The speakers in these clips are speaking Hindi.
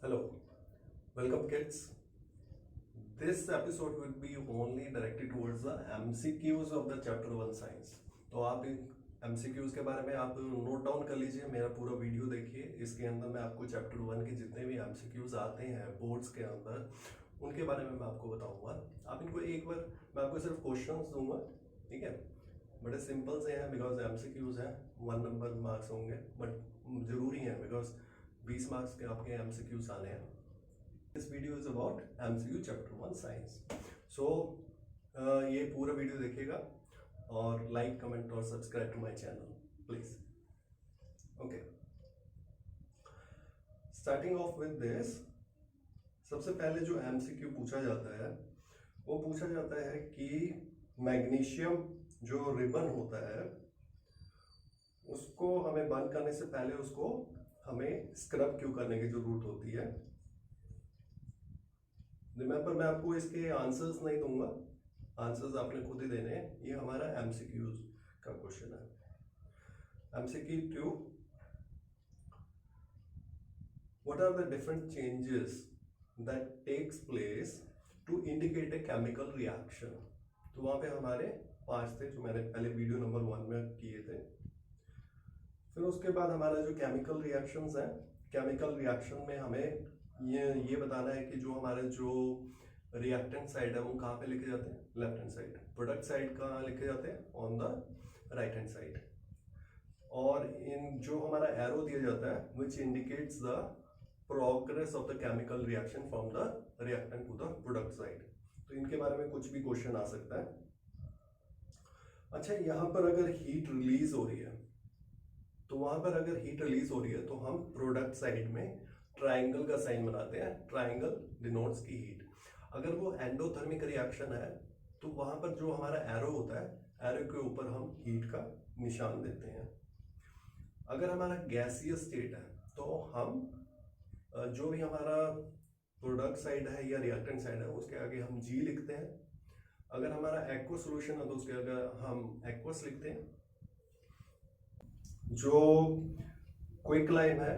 Hello, welcome kids. This episode will be only directed towards the MCQs of the chapter 1 science. तो आप इन MCQs के बारे में आप नोट डाउन कर लीजिए, मेरा पूरा वीडियो देखिए। इसके अंदर मैं आपको चैप्टर 1 के जितने भी MCQs आते हैं बोर्ड्स के अंदर उनके बारे में मैं आपको बताऊंगा। आप इनको एक बार मैं आपको सिर्फ क्वेश्चंस दूंगा, ठीक है। बड़े सिंपल से हैं बिकॉज MCQs हैं, 1 नंबर मार्क्स होंगे, बट जरूरी हैं बिकॉज 20 मार्क्स के आपके MCQs आने हैं। This video is about MCQ chapter 1 science. So ये पूरा वीडियो देखिएगा और लाइक कमेंट और subscribe to my channel please. Okay, starting off with this, सबसे पहले जो MCQ पूछा जाता है वो पूछा जाता है कि मैग्नीशियम जो रिबन होता है उसको हमें बंद करने से पहले उसको हमें स्क्रब क्यों करने की जरूरत होती है। रिमेंबर, मैं आपको इसके आंसर्स नहीं दूंगा, आंसर्स आपने खुद ही देने हैं। ये हमारा MCQs का क्वेश्चन है। MCQ 2, what are the different changes that takes place to indicate a chemical reaction? तो वहां पे हमारे 5 थे जो मैंने पहले वीडियो नंबर 1 में किए थे। फिर उसके बाद हमारा जो केमिकल रिएक्शंस हैं, केमिकल रिएक्शन में हमें ये बताना है कि जो हमारे जो रिएक्टेंट साइड है वो कहाँ पे लिखे जाते हैं, left hand side. Product side कहाँ लिखे जाते हैं, on the right hand side. और इन जो हमारा एरो दिया जाता है which indicates the progress of the chemical reaction from the reactant to the product side. तो इनके बारे में कुछ भी क्वेश्चन आ सकता है। अच्छा, यहाँ पर अगर हीट रिलीज हो रही है तो वहां पर अगर हीट रिलीज हो रही है तो हम प्रोडक्ट साइड में ट्राइंगल का साइन बनाते हैं। ट्राइंगल डिनोट्स की हीट। अगर वो एंडोथर्मिक रिएक्शन है तो वहां पर जो हमारा एरो होता है, एरो के ऊपर हम हीट का निशान देते हैं। अगर हमारा गैसियस स्टेट है तो हम जो भी हमारा प्रोडक्ट साइड है या रिएक्टेंट साइड है उसके आगे हम G लिखते हैं। अगर हमारा एक्वा सोल्यूशन है तो उसके आगे हम एक्वस लिखते हैं। जो क्विक लाइम है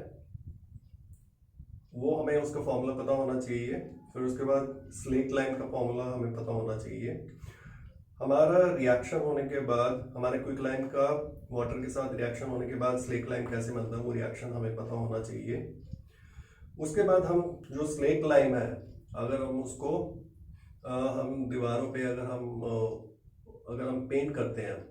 वो हमें उसका फॉर्मूला पता होना चाहिए। फिर उसके बाद स्लेक लाइम का फॉर्मूला हमें पता होना चाहिए। हमारा रिएक्शन होने के बाद, हमारे क्विक लाइम का वाटर के साथ रिएक्शन होने के बाद स्लेक लाइम कैसे बनता है वो रिएक्शन हमें पता होना चाहिए। उसके बाद हम जो स्लेक लाइम है अगर हम उसको हम दीवारों पे अगर हम पेंट करते हैं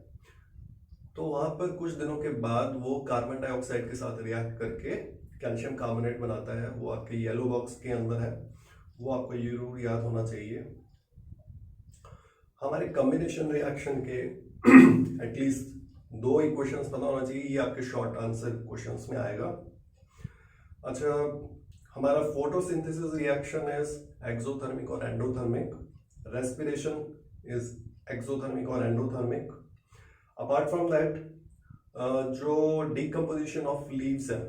तो वहां पर कुछ दिनों के बाद वो कार्बन डाइऑक्साइड के साथ रिएक्ट करके कैल्शियम कार्बोनेट बनाता है। वो आपके येलो बॉक्स के अंदर है, वो आपको जरूर याद होना चाहिए। हमारे कॉम्बिनेशन रिएक्शन के एटलीस्ट 2 इक्वेशंस पता होना चाहिए। ये आपके शॉर्ट आंसर क्वेश्चंस में आएगा। अच्छा, हमारा फोटोसिंथेसिस रिएक्शन इज एक्सोथर्मिक और एंडोथर्मिक। रेस्पिरेशन इज एक्सोथर्मिक और एंडोथर्मिक। अपार्ट फ्रॉम दैट जो डिकम्पोजिशन ऑफ लीव्स है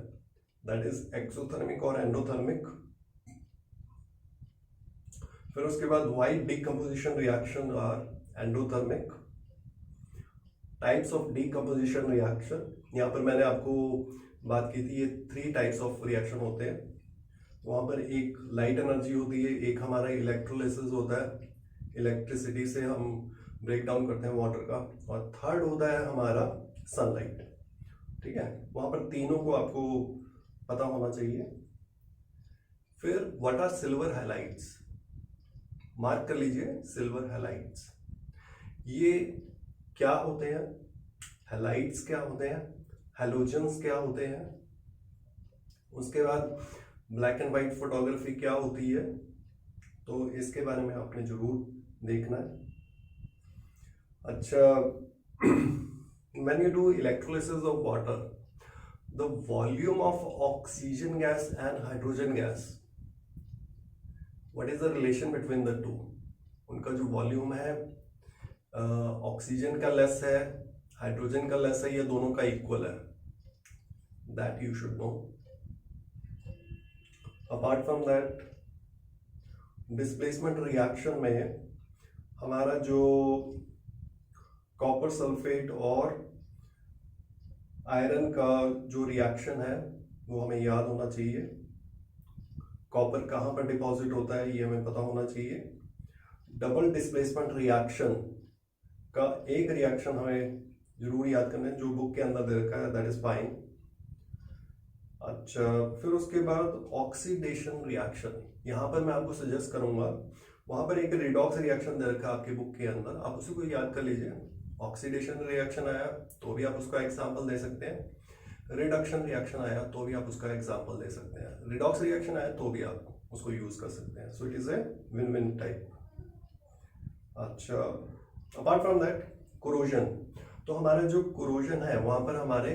दैट इज एक्सोथर्मिक और एंडोथर्मिक। फिर उसके बाद white decomposition reaction are endothermic. Types of decomposition reaction, यहाँ पर मैंने आपको बात की थी, ये 3 टाइप्स ऑफ रिएक्शन होते हैं। वहां पर एक लाइट एनर्जी होती है, एक हमारा इलेक्ट्रोलिसिस होता है, इलेक्ट्रिसिटी से हम ब्रेक डाउन करते हैं वाटर का, और थर्ड होता है हमारा सनलाइट। ठीक है, वहां पर तीनों को आपको पता होना चाहिए। फिर what are silver halides, mark कर लीजिए सिल्वर हैलाइड्स। ये क्या होते हैं, हैलाइड्स क्या होते हैं, हैलोजेंस क्या होते हैं। उसके बाद ब्लैक एंड व्हाइट फोटोग्राफी क्या होती है, तो इसके बारे में आपने जरूर देखना है। अच्छा, when you do electrolysis of water, the volume of oxygen gas and hydrogen gas, what is the relation between the two? उनका जो वॉल्यूम है ऑक्सीजन का लेस है, हाइड्रोजन का लेस है, ये दोनों का इक्वल है, that you should know. Apart from that, displacement reaction में हमारा जो कॉपर सल्फेट और आयरन का जो रिएक्शन है वो हमें याद होना चाहिए। कॉपर कहाँ पर डिपॉजिट होता है ये हमें पता होना चाहिए। डबल डिस्प्लेसमेंट रिएक्शन का एक रिएक्शन हमें जरूर याद करना है जो बुक के अंदर दे रखा है, दैट इज फाइन। अच्छा, फिर उसके बाद ऑक्सीडेशन रिएक्शन, यहाँ पर मैं आपको सजेस्ट करूंगा, वहां पर एक रिडॉक्स रिएक्शन दे रखा है आपके बुक के अंदर, आप उसी को याद कर लीजिए। ऑक्सीडेशन रिएक्शन आया तो भी आप उसका एग्जाम्पल दे सकते हैं, रिडक्शन रिएक्शन आया तो भी आप उसका एग्जाम्पल दे सकते हैं, रिडॉक्स रिएक्शन आया तो भी आप उसको यूज कर सकते हैं। So it is a win win type. अच्छा, अपार्ट फ्रॉम दैट कोरोजन, तो हमारा जो कोरोजन है वहां पर हमारे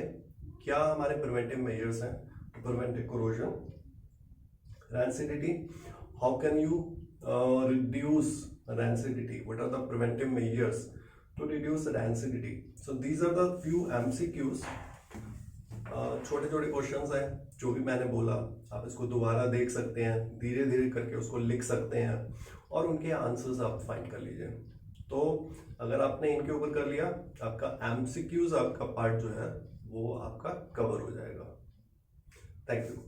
क्या हमारे प्रिवेंटिव मेजर्स हैं to prevent corrosion? Rancidity, how can you reduce rancidity? What are the preventive measures to reduce rancidity? So these are the few MCQs, छोटे छोटे क्वेश्चंस हैं जो भी मैंने बोला, आप इसको दोबारा देख सकते हैं, धीरे धीरे करके उसको लिख सकते हैं और उनके आंसर्स आप फाइंड कर लीजिए। तो अगर आपने इनके ऊपर कर लिया, आपका MCQs आपका पार्ट जो है वो आपका कवर हो जाएगा। Thank you.